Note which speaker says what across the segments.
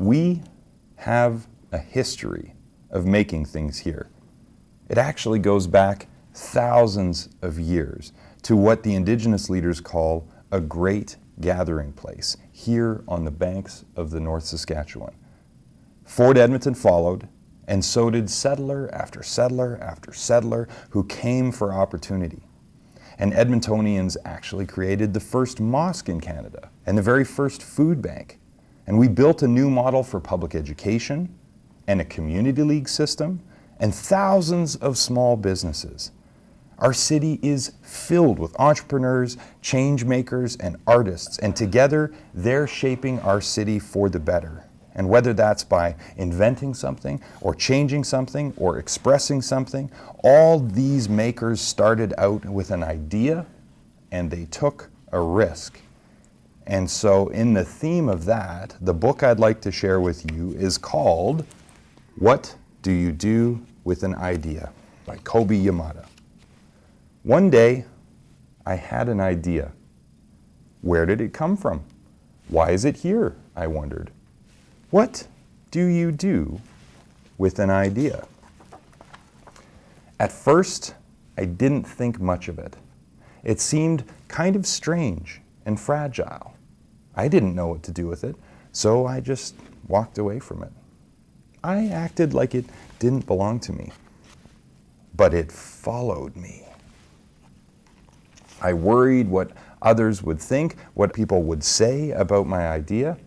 Speaker 1: We have a history of making things here. It actually goes back thousands of years to what the Indigenous leaders call a great gathering place here on the banks of the North Saskatchewan. Fort Edmonton followed, and so did settler after settler after settler who came for opportunity. And Edmontonians actually created the first mosque in Canada and the very first food bank. And we built a new model for public education and a community league system and thousands of small businesses. Our city is filled with entrepreneurs, change makers, and artists, and together they're shaping our city for the better. And whether that's by inventing something, or changing something, or expressing something, all these makers started out with an idea, and they took a risk. And so in the theme of that, the book I'd like to share with you is called What Do You Do with an Idea? By Kobe Yamada. One day, I had an idea. Where did it come from? Why is it here? I wondered. What do you do with an idea? At first, I didn't think much of it. It seemed kind of strange and fragile. I didn't know what to do with it, so I just walked away from it. I acted like it didn't belong to me, but it followed me. I worried what others would think, what people would say about my idea.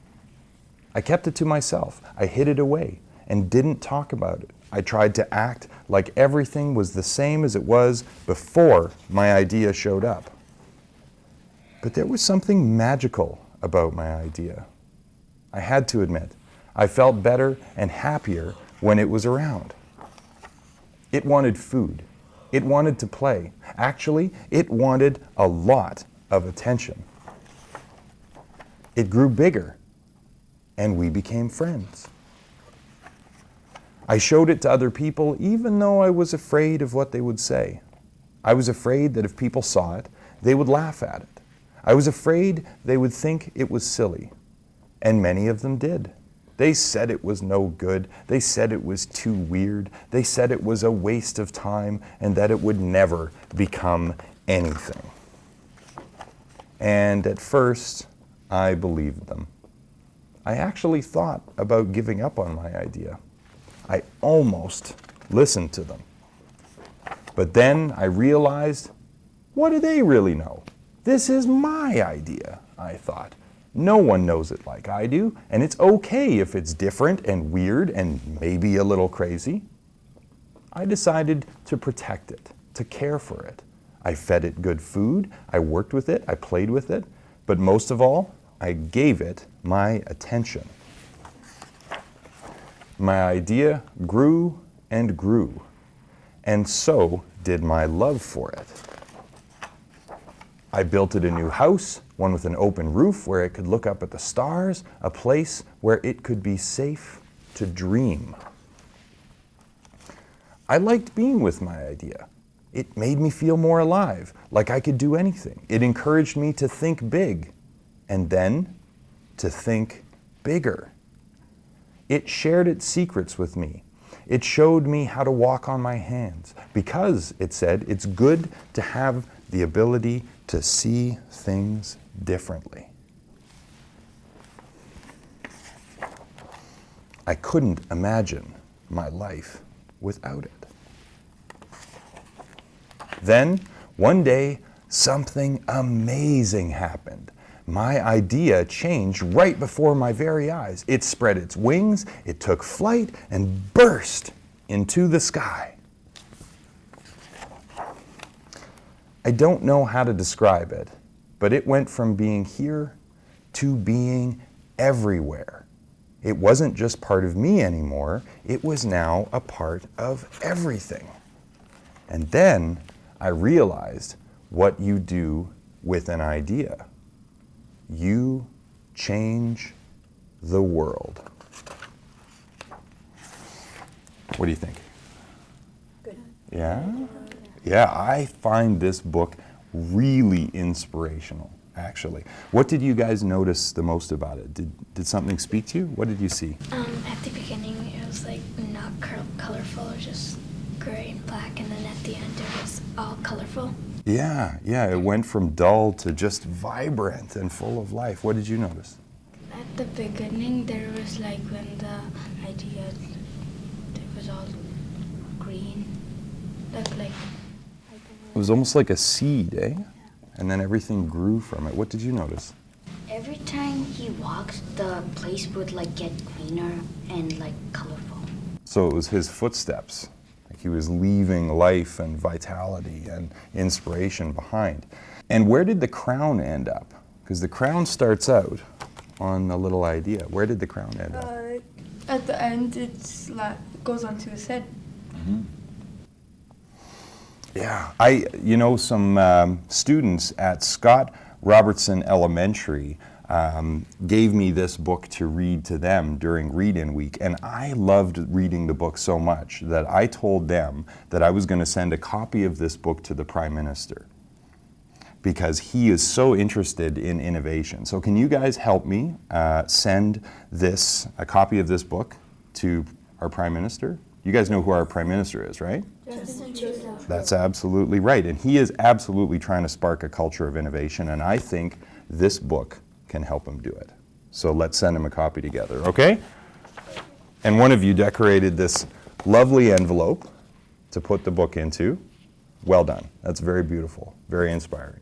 Speaker 1: I kept it to myself. I hid it away and didn't talk about it. I tried to act like everything was the same as it was before my idea showed up. But there was something magical about my idea. I had to admit, I felt better and happier when it was around. It wanted food. It wanted to play. Actually, it wanted a lot of attention. It grew bigger, and we became friends. I showed it to other people even though I was afraid of what they would say. I was afraid that if people saw it, they would laugh at it. I was afraid they would think it was silly, and many of them did. They said it was no good. They said it was too weird. They said it was a waste of time and that it would never become anything. And at first, I believed them. I actually thought about giving up on my idea. I almost listened to them. But then I realized, what do they really know? This is my idea, I thought. No one knows it like I do, and it's okay if it's different and weird and maybe a little crazy. I decided to protect it, to care for it. I fed it good food, I worked with it, I played with it, but most of all, I gave it my attention. My idea grew and grew, and so did my love for it. I built it a new house, one with an open roof where it could look up at the stars, a place where it could be safe to dream. I liked being with my idea. It made me feel more alive, like I could do anything. It encouraged me to think big, and then to think bigger. It shared its secrets with me. It showed me how to walk on my hands because, it said, it's good to have the ability to see things differently. I couldn't imagine my life without it. Then, one day, something amazing happened. My idea changed right before my very eyes. It spread its wings, it took flight, and burst into the sky. I don't know how to describe it, but it went from being here to being everywhere. It wasn't just part of me anymore, it was now a part of everything. And then I realized what you do with an idea. You change the world. What do you think?
Speaker 2: Good.
Speaker 1: Yeah? Yeah, I find this book really inspirational. actually. What did you guys notice the most about it? Did something speak to you? What did you see?
Speaker 2: At the beginning, it was like not colorful, just gray and black, and then at the end, it was all colorful.
Speaker 1: Yeah, it went from dull to just vibrant and full of life. What did you notice?
Speaker 2: At the beginning, there was like when the idea, it was all green, looked like.
Speaker 1: It was almost like a seed, eh? And then everything grew from it. What did you notice?
Speaker 3: Every time he walks, the place would like get greener and like colorful.
Speaker 1: So it was his footsteps. Like he was leaving life and vitality and inspiration behind. And where did the crown end up? Because the crown starts out on a little idea. Where did the crown end up?
Speaker 4: At the end, it goes onto his head.
Speaker 1: Mm-hmm. Yeah, some students at Scott Robertson Elementary gave me this book to read to them during read-in week, and I loved reading the book so much that I told them that I was going to send a copy of this book to the Prime Minister because he is so interested in innovation. So can you guys help me send a copy of this book to our Prime Minister? You guys know who our Prime Minister is, right? That's absolutely right. And he is absolutely trying to spark a culture of innovation, and I think this book can help him do it. So let's send him a copy together, okay? And one of you decorated this lovely envelope to put the book into. Well done. That's very beautiful, very inspiring.